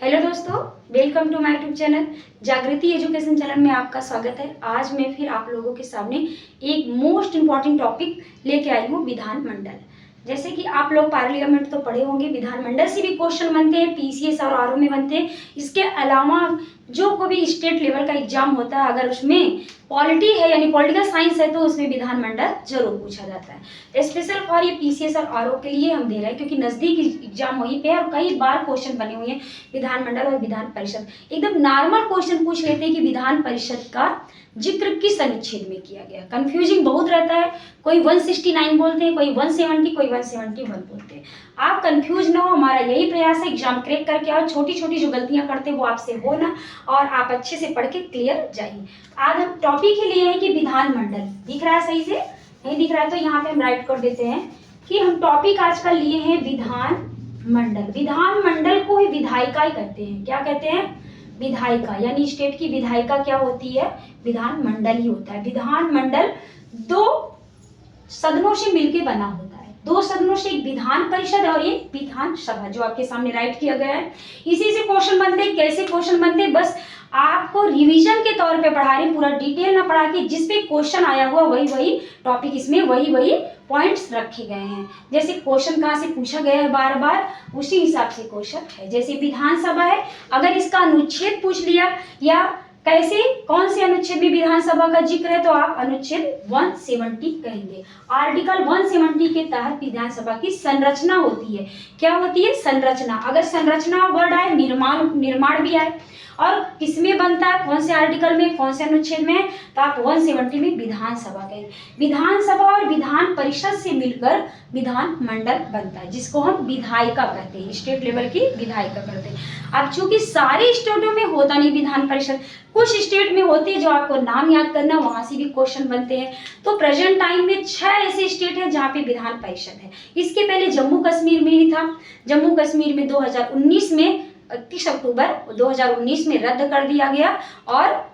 Hello दोस्तों, welcome to my YouTube channel Jagriti education channel में आपका स्वागत है। आज मैं फिर आप लोगों के सामने एक मोस्ट इम्पॉर्टेंट टॉपिक लेके आई हूँ, विधानमंडल। जैसे कि आप लोग पार्लियामेंट तो पढ़े होंगे, विधानमंडल से भी क्वेश्चन बनते हैं, पीसीएस और आरओ में बनते हैं। इसके अलावा जो कोई भी स्टेट लेवल का एग्जाम होता है, अगर उसमें पॉलिटी है यानी पॉलिटिकल साइंस है तो उसमें विधानमंडल जरूर पूछा जाता है। स्पेशल फॉर ये पीसीएस और आरओ के लिए हम दे रहे हैं, क्योंकि नजदीक एग्जाम वहीं पे है और कई बार क्वेश्चन बने हुए हैं विधानमंडल और विधान परिषद। एकदम नॉर्मल क्वेश्चन पूछ लेते हैं कि विधान परिषद का जिक्र किस अनुच्छेद में किया गया। कंफ्यूजिंग बहुत रहता है, कोई 169 बोलते हैं, कोई 170, कोई 171 बोलते हैं। आप कंफ्यूज ना हो, हमारा यही प्रयास है एग्जाम क्रैक करके आओ। छोटी छोटी जो गलतियां करते हैं वो आपसे हो ना, और आप अच्छे से पढ़ के क्लियर जाइए। आज हम टॉपिक ही लिए हैं कि विधानमंडल। दिख रहा है सही से? नहीं दिख रहा है तो यहाँ पे हम राइट कर देते हैं कि हम टॉपिक आज का लिए हैं विधानमंडल। विधानमंडल को ही विधायिका ही कहते हैं। क्या कहते हैं? विधायिका। यानी स्टेट की विधायिका क्या होती है? विधानमंडल ही होता है। विधानमंडल दो सदनों से मिलकर बना होता है। दो सदनों से, एक विधान परिषद और एक विधानसभा, जो आपके सामने राइट किया गया है। इसी से क्वेश्चन बनते हैं। कैसे क्वेश्चन बनते हैं? बस आपको रिवीजन के तौर पे पढ़ा रही, पूरा डिटेल ना पढ़ा के जिस पे क्वेश्चन आया हुआ वही टॉपिक, इसमें वही पॉइंट्स रखे गए हैं। जैसे क्वेश्चन कहाँ से पूछा गया है बार बार, उसी हिसाब से क्वेश्चन है। जैसे विधानसभा है, अगर इसका अनुच्छेद पूछ लिया या कैसे कौन से अनुच्छेद में विधानसभा का जिक्र है तो आप अनुच्छेद 170 कहेंगे। आर्टिकल 170 के तहत विधानसभा की संरचना होती है। क्या होती है? संरचना। अगर संरचना वर्ड आए, निर्माण भी आए, और किसमें बनता है, कौन से आर्टिकल में, कौन से अनुच्छेद में, तो आप 170 में विधानसभा कहेंगे। विधानसभा और विधान परिषद से मिलकर विधानमंडल बनता है, जिसको हम विधायिका कहते हैं। स्टेट लेवल की विधायिका करते हैं। अब चूंकि सारे स्टेटों में होता नहीं विधान परिषद, कुछ स्टेट में होती है जो आपको नाम याद करना, वहां से भी क्वेश्चन बनते हैं। तो प्रेजेंट टाइम में 6 ऐसे स्टेट हैं जहाँ पे विधान परिषद है। इसके पहले जम्मू कश्मीर में ही था। जम्मू कश्मीर में 2019 में 31 अक्टूबर 2019 में रद्द कर दिया गया और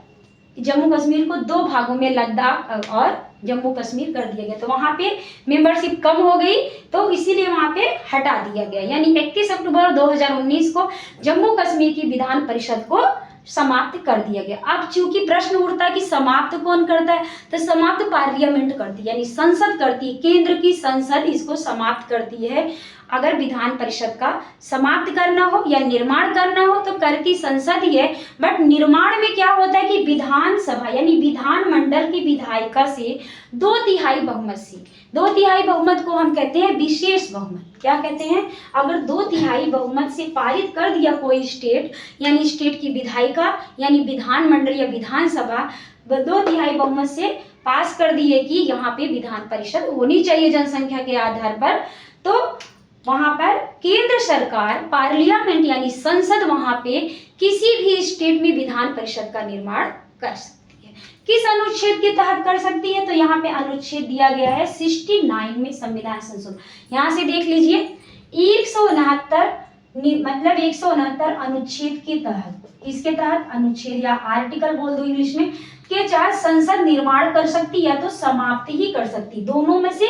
जम्मू कश्मीर को 2 भागों में लद्दाख और जम्मू कश्मीर कर दिया गया। तो वहां पे मेंबरशिप कम हो गई, तो इसीलिए वहां पे हटा दिया गया। यानी 31 अक्टूबर 2019 को जम्मू कश्मीर की विधान परिषद को समाप्त कर दिया गया। अब चूंकि प्रश्न उठता है कि समाप्त कौन करता है, तो समाप्त पार्लियामेंट करती है, यानी संसद करती है। केंद्र की संसद इसको समाप्त करती है। अगर विधान परिषद का समाप्त करना हो या निर्माण करना हो तो करती संसद ही है। बट निर्माण में क्या होता है कि विधानसभा यानी विधानमंडल की विधायिका से 2/3 बहुमत से, 2/3 बहुमत को हम कहते हैं विशेष बहुमत। क्या कहते हैं? अगर 2/3 बहुमत से पारित कर दिया कोई स्टेट, यानी स्टेट की विधायिका यानी विधानमंडल या विधानसभा 2/3 बहुमत से पास कर दिए कि यहाँ पे विधान परिषद होनी चाहिए जनसंख्या के आधार पर, तो वहां पर केंद्र सरकार पार्लियामेंट यानी संसद वहां पे किसी भी स्टेट में विधान परिषद का निर्माण कर सकती है। किस अनुच्छेद के तहत कर सकती है? तो यहाँ पे अनुच्छेद दिया गया है 69 में संविधान संशोधन। यहाँ से देख लीजिए 169 मतलब 169 अनुच्छेद के तहत, इसके तहत अनुच्छेद या आर्टिकल बोल दो इंग्लिश में, के चाहे संसद निर्माण कर सकती या तो समाप्त ही कर सकती, दोनों में से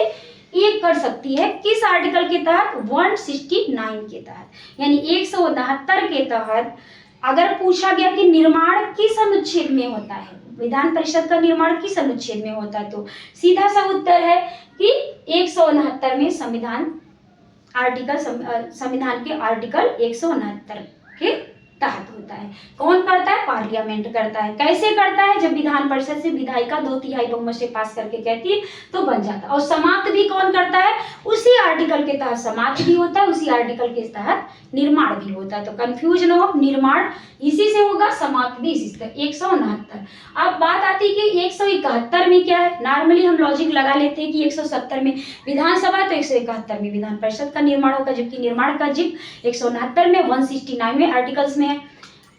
एक कर सकती है। किस आर्टिकल के तहत? 169 के तहत। यानी 169 के तहत अगर पूछा गया कि निर्माण किस अनुच्छेद में होता है, विधान परिषद का निर्माण किस अनुच्छेद में होता है, तो सीधा सा उत्तर है कि 169 में संविधान के आर्टिकल 169 के तहत होता है। कौन करता है? पार्लियामेंट करता है। कैसे करता है? जब विधान परिषद से विधायिका 2/3 बहुमत से पास करके कहती है तो बन जाता है। और समाप्त भी कौन करता है? उसी आर्टिकल के तहत समाप्त भी होता है, उसी आर्टिकल के तहत निर्माण भी होता है। तो कंफ्यूज ना हो, निर्माण इसी से होगा, समाप्त भी इसी से। 169। अब बात आती है कि 171 में क्या है। नॉर्मली हम लॉजिक लगा लेते हैं कि 170 में विधानसभा है तो 171 में विधान परिषद का निर्माण होगा, जबकि निर्माण का जिक्र 169 में 169 में आर्टिकल्स में है।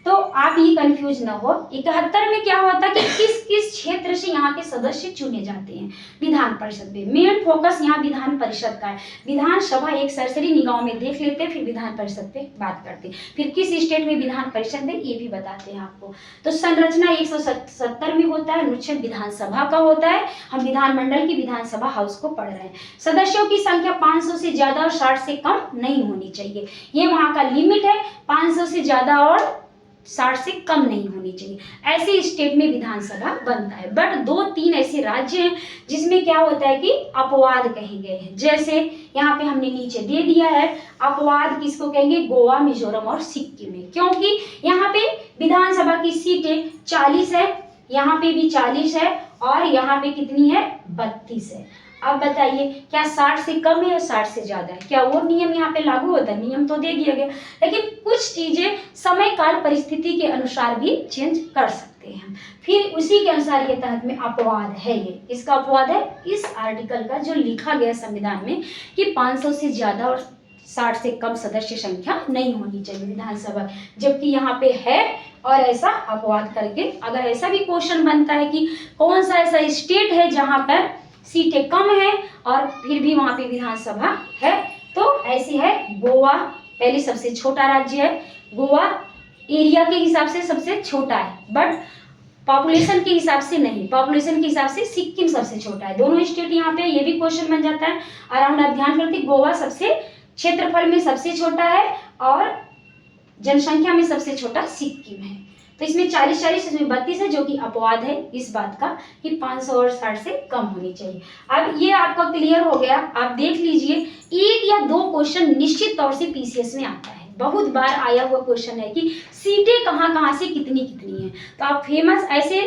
तो आप ये कंफ्यूज ना हो। 71 में क्या होता है कि किस किस क्षेत्र से यहाँ के सदस्य चुने जाते हैं विधान परिषद में। मेन फोकस यहाँ विधान परिषद का है। विधानसभा एक सरसरी निगाह में देख लेते हैं, फिर विधान परिषद पे बात करते हैं, फिर किस स्टेट में विधान परिषद है ये भी बताते हैं आपको। तो संरचना 170 में होता है, अनुच्छेद विधानसभा का होता है। हम विधानमंडल की विधानसभा हाउस को पढ़ रहे हैं। सदस्यों की संख्या 500 से ज्यादा और 60 से कम नहीं होनी चाहिए, ये वहां का लिमिट है। 500 से ज्यादा और 60 से कम नहीं होनी चाहिए। ऐसे स्टेट में विधानसभा बनता है। बट 2-3 ऐसे राज्य हैं जिसमें क्या होता है कि अपवाद कहे गए हैं। जैसे यहाँ पे हमने नीचे दे दिया है, अपवाद किसको कहेंगे, गोवा, मिजोरम और सिक्किम में, क्योंकि यहाँ पे विधानसभा की सीटें 40 है, यहाँ पे भी 40 है और यहाँ पे कितनी है, 32 है। अब बताइए क्या 60 से कम है या 60 से ज्यादा है, क्या वो नियम यहाँ पे लागू होता है? नियम तो दे दिया गया, लेकिन कुछ चीजें समय काल परिस्थिति के अनुसार भी चेंज कर सकते हैं। फिर उसी के अनुसार ये तहत में अपवाद है, ये इसका अपवाद है इस आर्टिकल का जो लिखा गया संविधान में कि 500 से ज्यादा और 60 से कम सदस्य संख्या नहीं होनी चाहिए विधानसभा, जबकि यहाँ पे है। और ऐसा अपवाद करके अगर ऐसा भी क्वेश्चन बनता है कि कौन सा ऐसा स्टेट है जहां पर सीटें कम है और फिर भी वहां पे विधानसभा है, तो ऐसी है गोवा। पहले सबसे छोटा राज्य है गोवा, एरिया के हिसाब से सबसे छोटा है, बट पॉपुलेशन के हिसाब से नहीं। पॉपुलेशन के हिसाब से सिक्किम सबसे छोटा है। दोनों स्टेट यहाँ पे, ये भी क्वेश्चन बन जाता है। अराउंड आप ध्यान करते, गोवा सबसे क्षेत्रफल में सबसे छोटा है और जनसंख्या में सबसे छोटा सिक्किम है। तो इसमें 40-40, इसमें 32 है, जो कि अपवाद है इस बात का कि 500 और 60 से कम होनी चाहिए। अब ये आपका क्लियर हो गया। आप देख लीजिए, 1 या 2 क्वेश्चन निश्चित तौर से पीसीएस में आता है। बहुत बार आया हुआ क्वेश्चन है कि सीटें कहाँ से कितनी कितनी हैं। तो आप फेमस ऐसे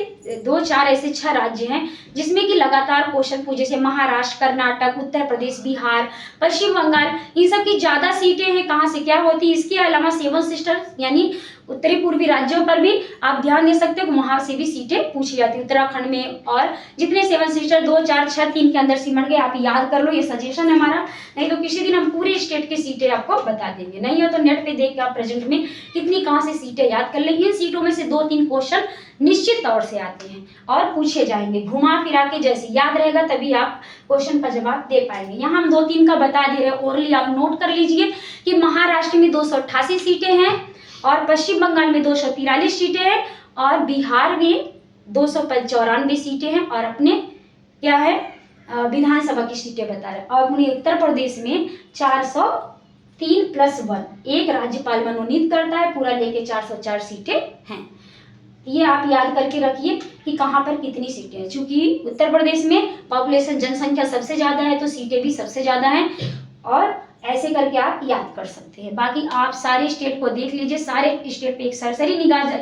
2-4 ऐसे 6 राज्य हैं जिसमें कि लगातार क्वेश्चन पूछे, जैसे महाराष्ट्र, कर्नाटक, उत्तर प्रदेश, बिहार, पश्चिम बंगाल, इन सब की ज्यादा सीटें हैं। कहाँ से क्या होती है, इसके अलावा 7 सिस्टर्स यानी उत्तरी पूर्वी राज्यों पर भी आप ध्यान दे सकते हो, वहां से भी सीटें पूछी जाती है उत्तराखंड में। और जितने 7 सिस्टर 2, 4, 6, 3 के अंदर सिमट गए, आप याद कर लो, ये सजेशन है हमारा। नहीं तो किसी दिन हम पूरे स्टेट की सीटें आपको बता देंगे। नहीं हो तो नेट पे देख के आप प्रेजेंट में कितनी कहाँ से सीटें याद कर ले। इन सीटों में से 2-3 क्वेश्चन निश्चित तौर से आते हैं और पूछे जाएंगे, घुमा फिरा के जैसे याद रहेगा तभी आप क्वेश्चन का जवाब दे पाएंगे। यहाँ हम 2-3 का बता दे रहे हैं, ओरली आप नोट कर लीजिए कि महाराष्ट्र में 288 सीटें हैं और पश्चिम बंगाल में 243 सीटें हैं और बिहार में 294 सीटें हैं और अपने क्या है विधानसभा की सीटें बता रहे हैं। और अपने उत्तर प्रदेश में 403+1 एक राज्यपाल मनोनीत करता है, पूरा लेके 404 सीटें हैं। ये आप याद करके रखिए कि कहाँ पर कितनी सीटें हैं। चूंकि उत्तर प्रदेश में पॉपुलेशन जनसंख्या सबसे ज्यादा है तो सीटें भी सबसे ज्यादा हैं और ऐसे करके आप याद कर सकते हैं। बाकी आप सारे स्टेट को देख लीजिए, सारे स्टेट पे एक सरसरी निगाह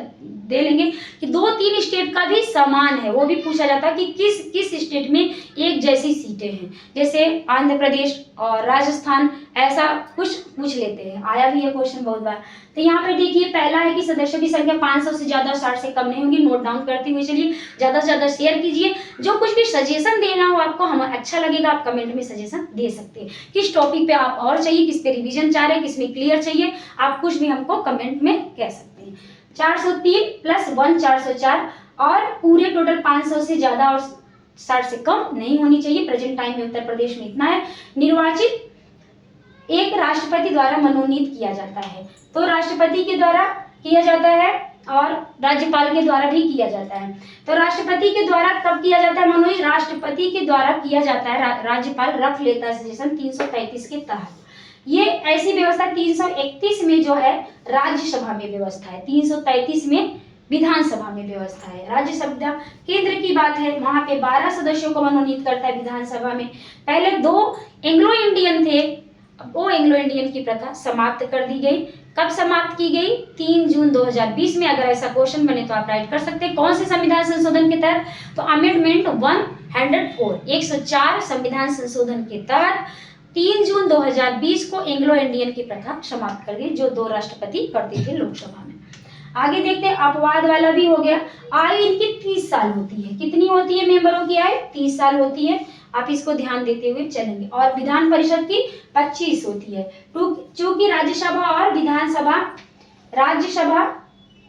दे लेंगे कि 2-3 स्टेट का भी समान है। वो भी पूछा जाता है कि किस किस स्टेट में एक जैसी सीटें हैं, जैसे आंध्र प्रदेश और राजस्थान, ऐसा कुछ पूछ लेते हैं। आया भी है क्वेश्चन बहुत बार। तो यहाँ पे देखिए, पहला है कि सदस्यों की संख्या 500 से ज्यादा 60 से कम नहीं होगी। नोट डाउन करते हुए चलिए, ज्यादा से ज्यादा शेयर कीजिए। जो कुछ भी सजेशन देना हो आपको, हमें अच्छा लगेगा, आप कमेंट में सजेशन दे सकते हैं। किस टॉपिक पे आप और चाहिए, किस पे रिवीजन चाह रहे हैं, किस में क्लियर चाहिए, आप कुछ भी हमको कमेंट में कह सकते हैं। 403+1 404 और पूरे टोटल 500 से ज्यादा और 60 से कम नहीं होनी चाहिए। प्रेजेंट टाइम में उत्तर प्रदेश में इतना है। निर्वाचित एक राष्ट्रपति द्वारा मनोनीत किया जाता है, तो राष्ट्रपति के द्वारा किया जाता है और राज्यपाल के द्वारा भी किया जाता है। तो राष्ट्रपति के द्वारा कब किया जाता है मनोनीत? राष्ट्रपति के द्वारा किया जाता है, राज्यपाल रख लेता है सजेशन 333 के तहत। ये ऐसी व्यवस्था 331 में जो है राज्यसभा में व्यवस्था है, 333 में विधानसभा में व्यवस्था है। राज्यसभा केंद्र की बात है, वहां पे 12 सदस्यों को मनोनीत करता है विधानसभा में। पहले 2 एंग्लो इंडियन थे, वो एंग्लो इंडियन की प्रथा समाप्त कर दी गई। कब समाप्त की गई? 3 जून 2020 में। अगर ऐसा क्वेश्चन बने तो आप राइट कर सकते हैं। कौन से संविधान संशोधन के तहत? तो अमेंडमेंट 104 104 संविधान संशोधन के तहत 3 जून 2020 को एंग्लो इंडियन की प्रथा समाप्त कर दी, जो 2 राष्ट्रपति करते थे लोकसभा में। आगे देखते हैं, अपवाद वाला भी हो गया। आयु इनकी 30 साल होती है। कितनी होती है मेंबरों की आयु? 30 साल होती है। आप इसको ध्यान देते हुए चलेंगे। और विधान परिषद की 25 होती है। चूंकि राज्यसभा और विधानसभा, राज्यसभा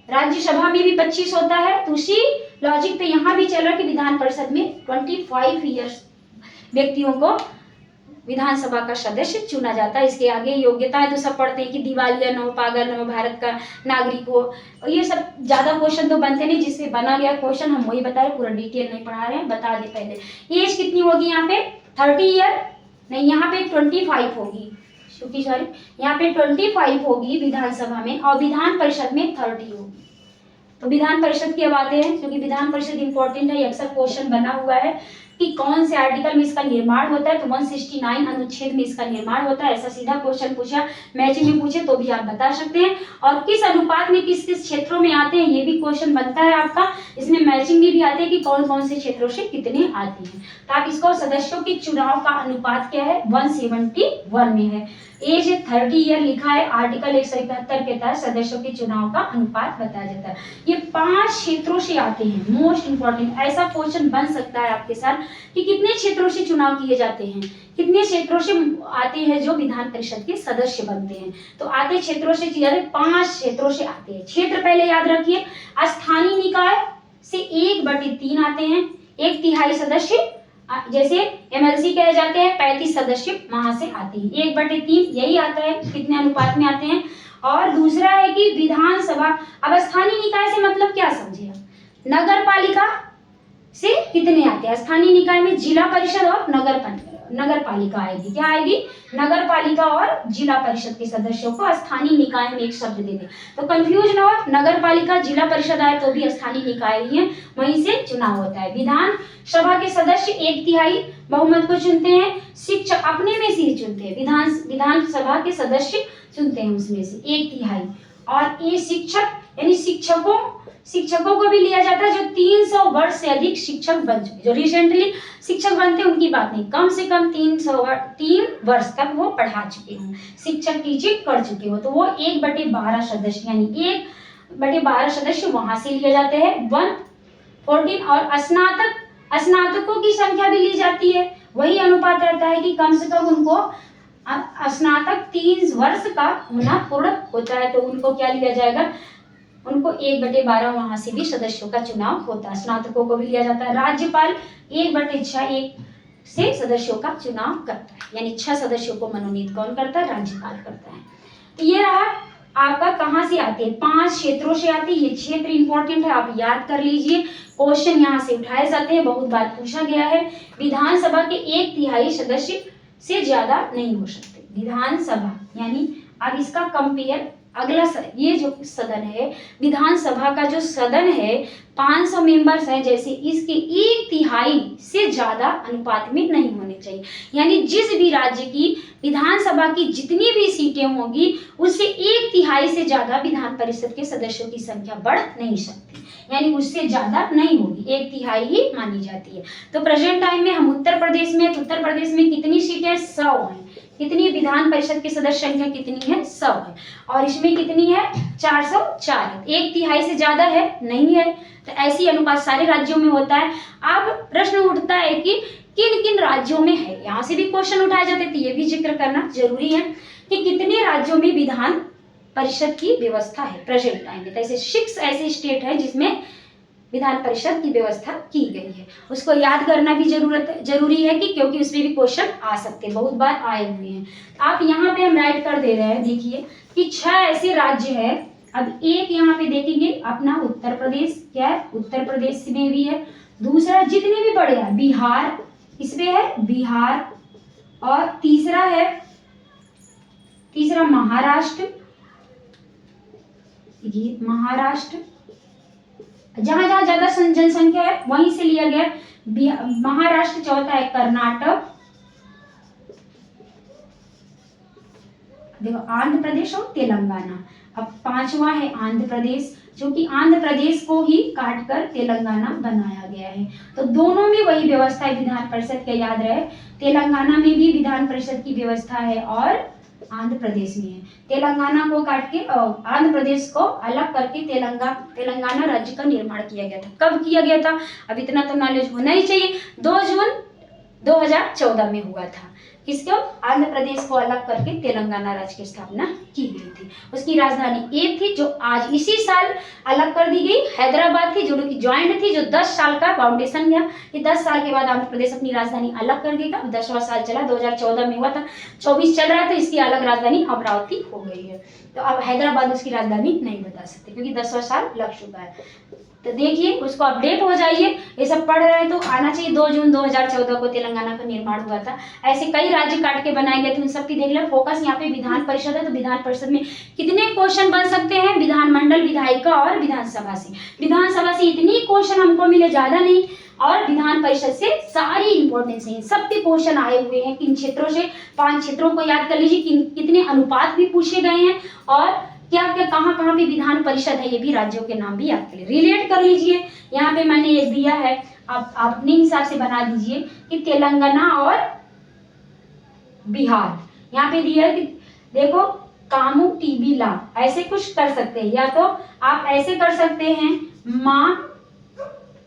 राज्यसभा में भी 25 होता है, तो उसी लॉजिक पे यहाँ भी चल रहा है कि विधान परिषद में 25 ईयर्स व्यक्तियों को विधानसभा का सदस्य चुना जाता है। इसके आगे योग्यताएं तो सब पढ़ते हैं कि दिवालिया न हो, पागल न हो, भारत का नागरिक हो, और ये सब ज्यादा क्वेश्चन तो बनते नहीं, जिससे बना गया क्वेश्चन हम वही बता रहे, पूरा डिटेल नहीं पढ़ा रहे हैं, बता दे पहले। एज कितनी होगी यहाँ पे 30 ईयर नहीं, यहाँ पे 25 होगी, क्योंकि सॉरी यहाँ पे 25 होगी विधानसभा में, और विधान परिषद में 30 होगी। तो विधान परिषद की अब आते हैं, क्योंकि विधान परिषद इंपॉर्टेंट है, अक्सर क्वेश्चन बना हुआ है कि कौन से आर्टिकल में इसका निर्माण होता है, तो 169 अनुच्छेद में इसका निर्माण होता है। ऐसा सीधा क्वेश्चन पूछा, मैचिंग में पूछे तो भी आप बता सकते हैं। और किस अनुपात में किस किस क्षेत्रों में आते हैं, ये भी क्वेश्चन बनता है आपका। इसमें मैचिंग भी आते हैं कि कौन कौन से क्षेत्रों से कितने आते हैं। तो आप इसको सदस्यों के चुनाव का अनुपात क्या है, 171 में है। एज 30 ईयर लिखा है, आर्टिकल 171 के तहत सदस्यों के चुनाव का अनुपात बताया जाता है। ये 5 क्षेत्रों से आते हैं, मोस्ट इंपॉर्टेंट। ऐसा क्वेश्चन बन सकता है आपके साथ कि कितने क्षेत्रों से चुनाव किए जाते हैं, कितने क्षेत्रों से आते हैं जो विधान परिषद के सदस्य बनते हैं। तो आते क्षेत्रों से 5 क्षेत्रों से आते हैं। क्षेत्र पहले याद रखिए, स्थानीय निकाय से 1/3 आते हैं, 1/3 सदस्य, जैसे एमएलसी कहे जाते हैं, 35 सदस्य वहां से आते हैं, 1/3 यही आता है, कितने अनुपात में आते हैं। और दूसरा है कि विधानसभा, अब स्थानीय निकाय से मतलब क्या समझे, नगर पालिका से कितने आते हैं। स्थानीय निकाय में जिला परिषद और नगर पालिका आएगी, क्या आएगी, नगर पालिका और जिला परिषद के सदस्यों को स्थानीय निकाय में एक शब्द दे दे, तो कंफ्यूज ना हो। नगर पालिका जिला परिषद आए तो भी स्थानीय निकाय ही है, वहीं से चुनाव होता है। विधान सभा के सदस्य 1/3 बहुमत को चुनते हैं, शिक्षक अपने में से ही चुनते हैं, विधानसभा के सदस्य चुनते हैं उसमें से 1/3। और ये शिक्षक यानी शिक्षकों को भी लिया जाता है जो 300 वर्ष से अधिक शिक्षक बन चुके, जो रिसेंटली शिक्षक बनते हैं उनकी बात नहीं, कम से कम 3 वर्ष तक वो पढ़ा चुके हों, शिक्षक टीचिंग कर चुके हो, तो वो 1/12 सदस्य यानी 1/12 सदस्य वहां से लिए जाते हैं। 1/14 और स्नातकों की संख्या भी ली जाती है, वही अनुपात रहता है कि कम से कम उनको स्नातक 3 वर्ष का होना पूर्ण होता है, तो उनको क्या लिया जाएगा, उनको 1/12 वहां से भी सदस्यों का चुनाव होता है। स्नातकों को भी लिया जाता है। राज्यपाल 1/6 से सदस्यों का चुनाव करता है, यानी 6 सदस्यों को मनोनीत कौन करता है, राज्यपाल करता है। तो ये रहा आपका कहाँ से आते हैं, 5 क्षेत्रों से आते हैं। ये क्षेत्र इंपॉर्टेंट है, आप याद कर लीजिए, क्वेश्चन यहाँ से उठाए जाते हैं, बहुत बार पूछा गया है। विधानसभा के 1/3 सदस्य से ज्यादा नहीं हो सकते विधानसभा, यानी अब इसका कंपेयर अगला ये जो सदन है, विधानसभा का जो सदन है 500 मेंबर्स हैं, जैसे इसके 1/3 से ज्यादा अनुपात में नहीं होने चाहिए। यानी जिस भी राज्य की विधानसभा की जितनी भी सीटें होंगी उससे 1/3 से ज्यादा विधान परिषद के सदस्यों की संख्या बढ़ नहीं सकती, यानी उससे ज्यादा नहीं होगी, 1/3 ही मानी जाती है। तो प्रेजेंट टाइम में हम उत्तर प्रदेश में, तो उत्तर प्रदेश में कितनी सीटें, 100 हैं। कितनी विधान परिषद की सदस्य संख्या कितनी है, 100 है, और इसमें कितनी है, 404 है, 1/3 से ज्यादा है नहीं है। तो ऐसी अनुपात सारे राज्यों में होता है। अब प्रश्न उठता है कि किन किन राज्यों में है, यहाँ से भी क्वेश्चन उठाए जाते थे, ये भी जिक्र करना जरूरी है कि कितने राज्यों में विधान परिषद की व्यवस्था है प्रेजेंट टाइम में। तो ऐसे 6 ऐसे स्टेट है जिसमें विधान परिषद की व्यवस्था की गई है, उसको याद करना भी जरूरी है कि क्योंकि उसमें भी क्वेश्चन आ सकते हैं, बहुत बार आए हुए हैं। आप यहाँ पे हम राइट कर दे रहे हैं, देखिए कि 6 ऐसे राज्य है। अब एक यहाँ पे देखेंगे अपना उत्तर प्रदेश, क्या है, उत्तर प्रदेश में भी है। दूसरा जितने भी बड़े हैं, बिहार, इसमें है बिहार, और तीसरा महाराष्ट्र, ये महाराष्ट्र, जहां जहां ज्यादा जनसंख्या है वहीं से लिया गया महाराष्ट्र। चौथा है कर्नाटक, देखो आंध्र प्रदेश और तेलंगाना। अब 5वां है आंध्र प्रदेश, जो कि आंध्र प्रदेश को ही काटकर तेलंगाना बनाया गया है। तो दोनों में वही व्यवस्था है विधान परिषद के, याद रहे, तेलंगाना में भी विधान परिषद की व्यवस्था है और आंध्र प्रदेश में है। तेलंगाना को काट के आंध्र प्रदेश को अलग करके तेलंगाना राज्य का निर्माण किया गया था। कब किया गया था, अब इतना तो नॉलेज होना ही चाहिए, 2 जून 2014 में हुआ था। किसको? आंध्र प्रदेश को अलग करके तेलंगाना राज्य की स्थापना की गई थी। उसकी राजधानी एक थी जो आज इसी साल अलग कर दी गई, हैदराबाद थी, जो कि ज्वाइंट थी, जो 10 साल का फाउंडेशन गया कि 10 साल के बाद आंध्र प्रदेश अपनी राजधानी अलग कर देगा। 10वां साल चला, 2014 में हुआ था, 24 चल रहा है, तो इसकी अलग राजधानी अमरावती हो गई है। तो अब हैदराबाद उसकी राजधानी नहीं बता सकते क्योंकि 10वां साल लग चुका है। तो देखिए, उसको अपडेट हो जाइए, ये सब पढ़ रहे हैं तो आना चाहिए। 2 जून 2014 को तेलंगाना का निर्माण हुआ था। ऐसे कई राज्य काट के बनाए गए थे, उन सबकी देख ले। फोकस यहाँ पे विधान परिषद है, तो विधान परिषद में कितने क्वेश्चन बन सकते हैं? विधानमंडल, विधायिका और विधानसभा से। विधानसभा से इतनी क्वेश्चन हमको मिले, ज्यादा नहीं, और विधान परिषद से सारी इंपॉर्टेंस है, सबके क्वेश्चन आए हुए हैं। किन क्षेत्रों से? 5 क्षेत्रों को याद कर लीजिए, कितने अनुपात भी पूछे गए हैं, और क्या क्या कहाँ कहाँ पे विधान परिषद है, ये भी राज्यों के नाम भी याद कर लीजिए, रिलेट कर लीजिए। यहाँ पे मैंने एक दिया है, आप अपने हिसाब से बना दीजिए कि तेलंगाना और बिहार। यहाँ पे दिया है कि देखो, कामू टीबी ला, ऐसे कुछ कर सकते हैं, या तो आप ऐसे कर सकते हैं, माँ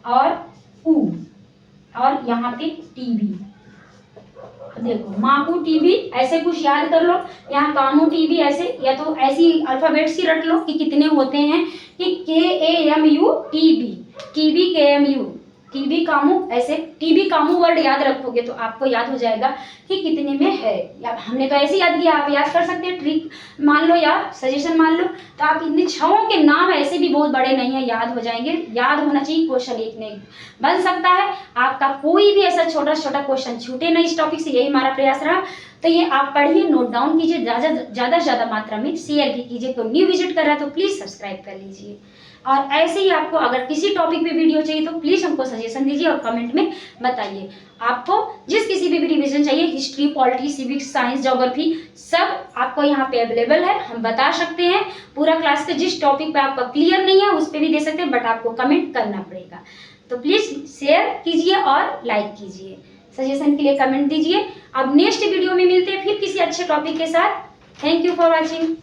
और ऊ, और यहाँ पे टीबी। देखो, माकू टीबी, ऐसे कुछ याद कर लो। यहाँ कामू टीबी ऐसे, या तो ऐसी अल्फाबेट सी रट लो कि कितने होते हैं, कि KAMU TB, TB KMU, TB Camus, ऐसे टीबी कामू वर्ड याद रखोगे तो आपको याद हो जाएगा कि कितने में है। या हमने तो ऐसे याद किया, आप याद कर सकते हैं, ट्रिक मान लो या सजेशन मान लो। तो आप इन 6 के नाम ऐसे भी बहुत बड़े नहीं है, याद हो जाएंगे। याद होना चाहिए, क्वेश्चन एक ने बन सकता है आपका, कोई भी ऐसा छोटा छोटा क्वेश्चन छूटे नहीं इस टॉपिक से, यही हमारा प्रयास रहा। तो ये आप पढ़िए, नोट डाउन कीजिए, ज़्यादा से ज़्यादा मात्रा में शेयर भी कीजिए। तो न्यू विजिट कर रहा है तो प्लीज़ सब्सक्राइब कर लीजिए। और ऐसे ही आपको अगर किसी टॉपिक पे वीडियो चाहिए तो प्लीज़ हमको सजेशन दीजिए और कमेंट में बताइए। आपको जिस किसी भी रिवीजन चाहिए, history, polity, civics, science, geography, सब आपको यहाँ पे अवेलेबल है, हम बता सकते हैं। पूरा क्लास का जिस टॉपिक पे आपका क्लियर नहीं है उस पर भी दे सकते हैं, बट आपको कमेंट करना पड़ेगा। तो प्लीज़ शेयर कीजिए और लाइक कीजिए, सजेशन के लिए कमेंट दीजिए। अब नेक्स्ट वीडियो में मिलते हैं फिर किसी अच्छे टॉपिक के साथ। Thank you for watching.